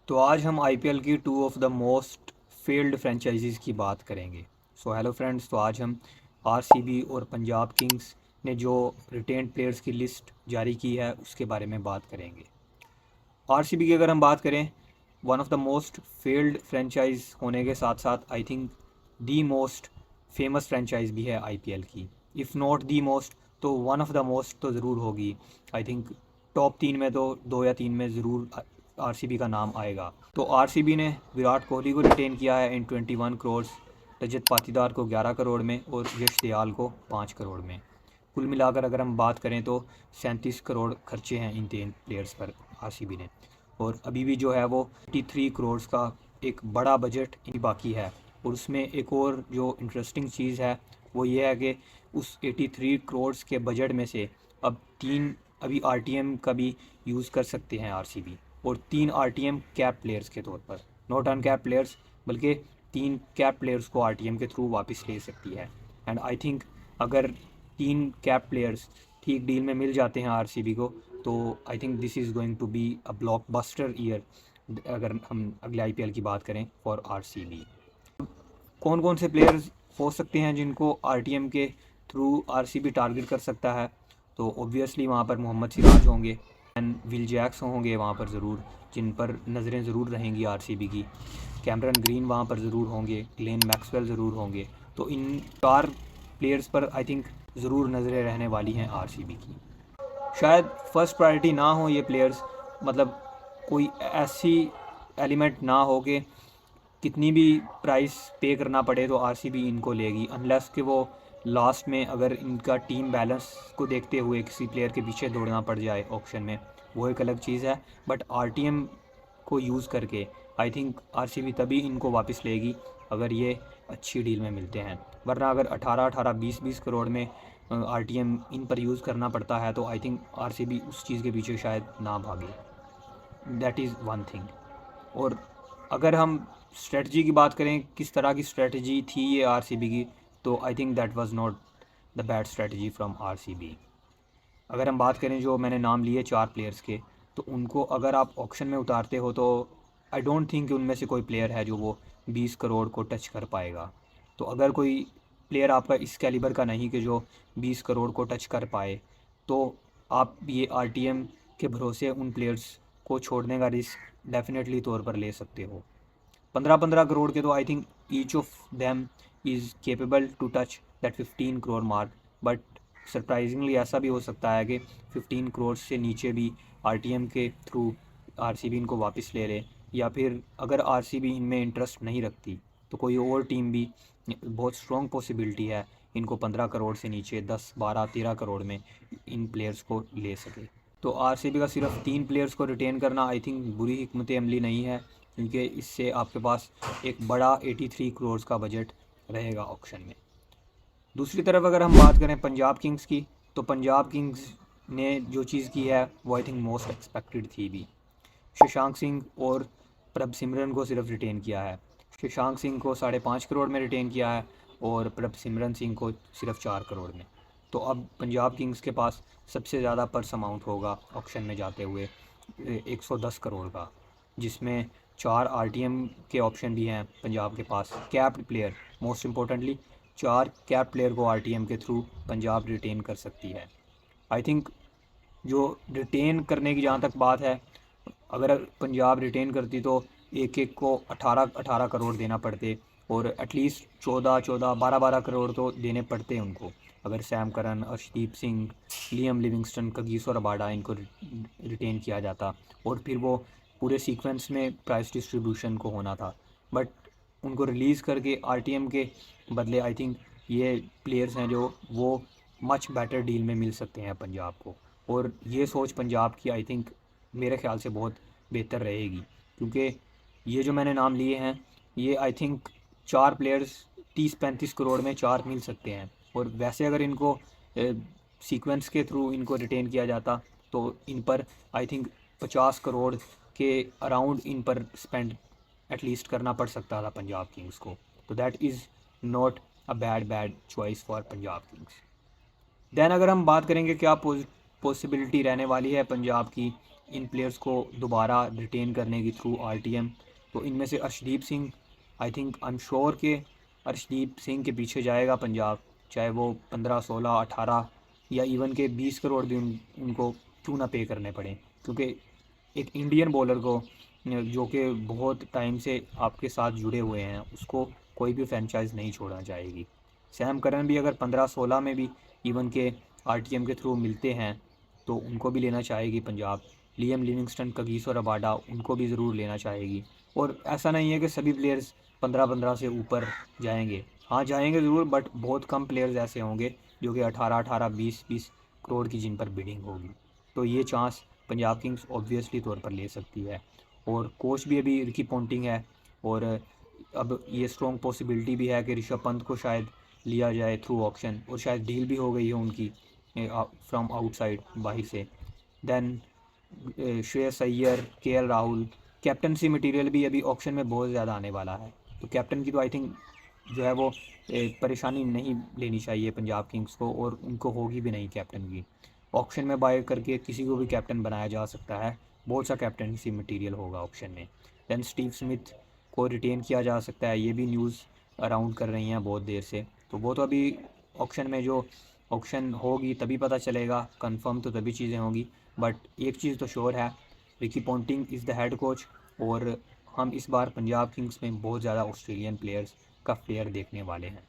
तो आज हम आईपीएल की two of the most failed franchises की बात करेंगे। सो हेलो फ्रेंड्स, तो आज हम आरसीबी और पंजाब किंग्स ने जो रिटेन्ड प्लेयर्स की लिस्ट जारी की है उसके बारे में बात करेंगे। आरसीबी की अगर हम बात करें, one of the most failed franchise होने के साथ साथ I think the most famous franchise भी है आईपीएल की। इफ़ नॉट दी मोस्ट तो वन ऑफ द मोस्ट तो ज़रूर होगी। आई थिंक टॉप 3 में तो 2 या 3 में ज़रूर आरसीबी का नाम आएगा। तो आरसीबी ने विराट कोहली को रिटेन किया है इन 21 करोड़, रजत पाटीदार को 11 करोड़ में और यश दयाल को 5 करोड़ में। कुल मिलाकर अगर हम बात करें तो 37 करोड़ खर्चे हैं इन 3 प्लेयर्स पर आरसीबी ने। और अभी भी जो है वो 83 करोड़ का एक बड़ा बजट ही बाकी है। और उसमें एक और जो इंटरेस्टिंग चीज़ है वो ये है कि उस 83 करोड़ के बजट में से अब 3 अभी आरटीएम का भी यूज़ कर सकते हैं आरसीबी, और 3 आरटीएम कैप प्लेयर्स के तौर पर, नॉट अनकैप प्लेयर्स बल्कि 3 कैप प्लेयर्स को आरटीएम के थ्रू वापस ले सकती है। एंड आई थिंक अगर 3 कैप प्लेयर्स ठीक डील में मिल जाते हैं आरसीबी को, तो I think this is going to be a blockbuster year अगर हम अगले आईपीएल की बात करें फॉर आरसीबी। कौन कौन से प्लेयर्स हो सकते हैं जिनको आरटीएम के थ्रू आरसीबी टारगेट कर सकता है? तो ऑब्वियसली वहाँ पर मोहम्मद सिराज होंगे एंड विल जैक्स होंगे वहाँ पर ज़रूर, जिन पर नज़रें ज़रूर रहेंगी आरसीबी की। कैमरन ग्रीन वहाँ पर ज़रूर होंगे, ग्लेन मैक्सवेल ज़रूर होंगे। तो इन 4 प्लेयर्स पर आई थिंक ज़रूर नज़रें रहने वाली हैं आरसीबी की। शायद फर्स्ट प्रायोरिटी ना हो ये प्लेयर्स, मतलब कोई ऐसी एलिमेंट ना हो कि कितनी भी प्राइस पे करना पड़े तो आरसीबी इनको लेगी, अनलेस कि वो लास्ट में अगर इनका टीम बैलेंस को देखते हुए किसी प्लेयर के पीछे दौड़ना पड़ जाए ऑक्शन में, वो एक अलग चीज़ है। बट आरटीएम को यूज़ करके आई थिंक आरसीबी तभी इनको वापस लेगी अगर ये अच्छी डील में मिलते हैं। वरना अगर 18-18, 20-20 करोड़ में आरटीएम इन पर यूज़ करना पड़ता है तो आई थिंक आरसीबी उस चीज़ के पीछे शायद ना भागे। That is one thing. और अगर हम स्ट्रेटजी की बात करें, किस तरह की स्ट्रेटजी थी ये आरसीबी की, तो I think that was not the bad strategy from RCB. अगर हम बात करें जो मैंने नाम लिए 4 प्लेयर्स के, तो उनको अगर आप ऑक्शन में उतारते हो तो आई डोंट थिंक कि उनमें से कोई प्लेयर है जो वो 20 करोड़ को टच कर पाएगा। तो अगर कोई प्लेयर आपका इस कैलिबर का नहीं कि जो 20 करोड़ को टच कर पाए, तो आप ये आरटीएम के भरोसे उन प्लेयर्स को छोड़ने का रिस्क डेफिनेटली तौर पर ले सकते हो। 15-15 करोड़ के तो I think each of them is capable to touch that 15 crore mark. But surprisingly ऐसा भी हो सकता है कि 15 करोड़ से नीचे भी आरटीएम के थ्रू आरसीबी इनको वापस ले ले, या फिर अगर आरसीबी इनमें इंटरेस्ट नहीं रखती तो कोई और टीम भी, बहुत स्ट्रॉन्ग पॉसिबिलिटी है, इनको 15 करोड़ से नीचे 10, 12, 13 करोड़ में इन प्लेयर्स को ले सके। तो आरसीबी का सिर्फ 3 प्लेयर्स को रिटेन करना आई थिंक बुरी हिकमत अमली नहीं है, क्योंकि इससे आपके पास एक बड़ा 83 करोड़ का बजट रहेगा ऑक्शन में। दूसरी तरफ अगर हम बात करें पंजाब किंग्स की, तो पंजाब किंग्स ने जो चीज़ की है वो आई थिंक मोस्ट एक्सपेक्टेड थी भी। शशांक सिंह और प्रभ सिमरन को सिर्फ रिटेन किया है। शशांक सिंह को 5.5 करोड़ में रिटेन किया है और प्रभ सिमरन सिंह को सिर्फ 4 करोड़ में। तो अब पंजाब किंग्स के पास सबसे ज़्यादा पर्स अमाउंट होगा ऑक्शन में जाते हुए 110 करोड़ का, जिसमें 4 आरटीएम के ऑप्शन भी हैं पंजाब के पास, capped player most importantly 4 cap player को आरटीएम के थ्रू पंजाब रिटेन कर सकती है। आई थिंक जो रिटेन करने की जहाँ तक बात है, अगर पंजाब रिटेन करती तो एक एक को 18-18 करोड़ देना पड़ते, और एटलीस्ट 14-14, 12-12 करोड़ तो देने पड़ते उनको अगर Sam Curran, Arshdeep Singh, Liam Livingstone, Kagiso Rabada इनको रिटेन किया जाता, और फिर वो पूरे सीक्वेंस में प्राइस डिस्ट्रीब्यूशन को होना था। बट उनको रिलीज़ करके आरटीएम के बदले आई थिंक ये प्लेयर्स हैं जो वो मच बेटर डील में मिल सकते हैं पंजाब को। और ये सोच पंजाब की आई थिंक मेरे ख़्याल से बहुत बेहतर रहेगी, क्योंकि ये जो मैंने नाम लिए हैं ये आई थिंक 4 प्लेयर्स 30-35 करोड़ में 4 मिल सकते हैं। और वैसे अगर इनको सीक्वेंस के थ्रू इनको रिटेन किया जाता तो इन पर आई थिंक 50 करोड़ के अराउंड इन पर स्पेंड एटलीस्ट करना पड़ सकता था पंजाब किंग्स को। तो that is not a bad choice for Punjab Kings. Then अगर हम बात करेंगे क्या पॉसिबिलिटी रहने वाली है पंजाब की इन प्लेयर्स को दोबारा रिटेन करने की थ्रू आरटीएम। तो इनमें से Arshdeep Singh, I think I am sure कि अर्शदीप सिंह के पीछे जाएगा पंजाब, चाहे वो 15, 16, 18 या इवन के 20 करोड़ भी उनको क्यों ना पे करने पड़े, क्योंकि एक इंडियन बॉलर को जो कि बहुत टाइम से आपके साथ जुड़े हुए हैं उसको कोई भी फ्रेंचाइज नहीं छोड़ना चाहेगी। सैम करन भी अगर 15-16 में भी इवन के आरटीएम के थ्रू मिलते हैं तो उनको भी लेना चाहेगी Punjab. Liam Livingstone, Kagiso Rabada, उनको भी ज़रूर लेना चाहेगी। और ऐसा नहीं है कि सभी प्लेयर्स 15-15 से ऊपर जाएंगे, हाँ जाएंगे ज़रूर, बट बहुत कम प्लेयर्स ऐसे होंगे जो कि 18-18, 20-20 करोड़ की जिन पर बिडिंग होगी। तो ये चांस पंजाब किंग्स ऑब्वियसली तौर पर ले सकती है। और कोच भी अभी रिकी पॉन्टिंग है, और अब ये स्ट्रॉन्ग पॉसिबिलिटी भी है कि ऋषभ पंत को शायद लिया जाए थ्रू ऑक्शन, और शायद डील भी हो गई है उनकी फ्रॉम आउटसाइड, बाहर से। Then Shreyas Iyer, KL Rahul, captaincy material भी अभी ऑक्शन में बहुत ज़्यादा आने वाला है। तो कैप्टन की तो आई थिंक जो है वो परेशानी नहीं लेनी चाहिए पंजाब किंग्स को, और उनको होगी भी नहीं कैप्टन की। ऑक्शन में बाय करके किसी को भी कैप्टन बनाया जा सकता है, बहुत सा कैप्टनसी मटेरियल होगा ऑक्शन में। दैन स्टीव स्मिथ को रिटेन किया जा सकता है, ये भी न्यूज़ अराउंड कर रही हैं बहुत देर से। तो वो तो अभी ऑक्शन में जो ऑक्शन होगी तभी पता चलेगा, कंफर्म तो तभी चीज़ें होंगी। बट एक चीज़ तो श्योर है, Ricky Ponting is the head coach, और हम इस बार पंजाब किंग्स में बहुत ज़्यादा ऑस्ट्रेलियन प्लेयर्स का फ्लेयर देखने वाले हैं।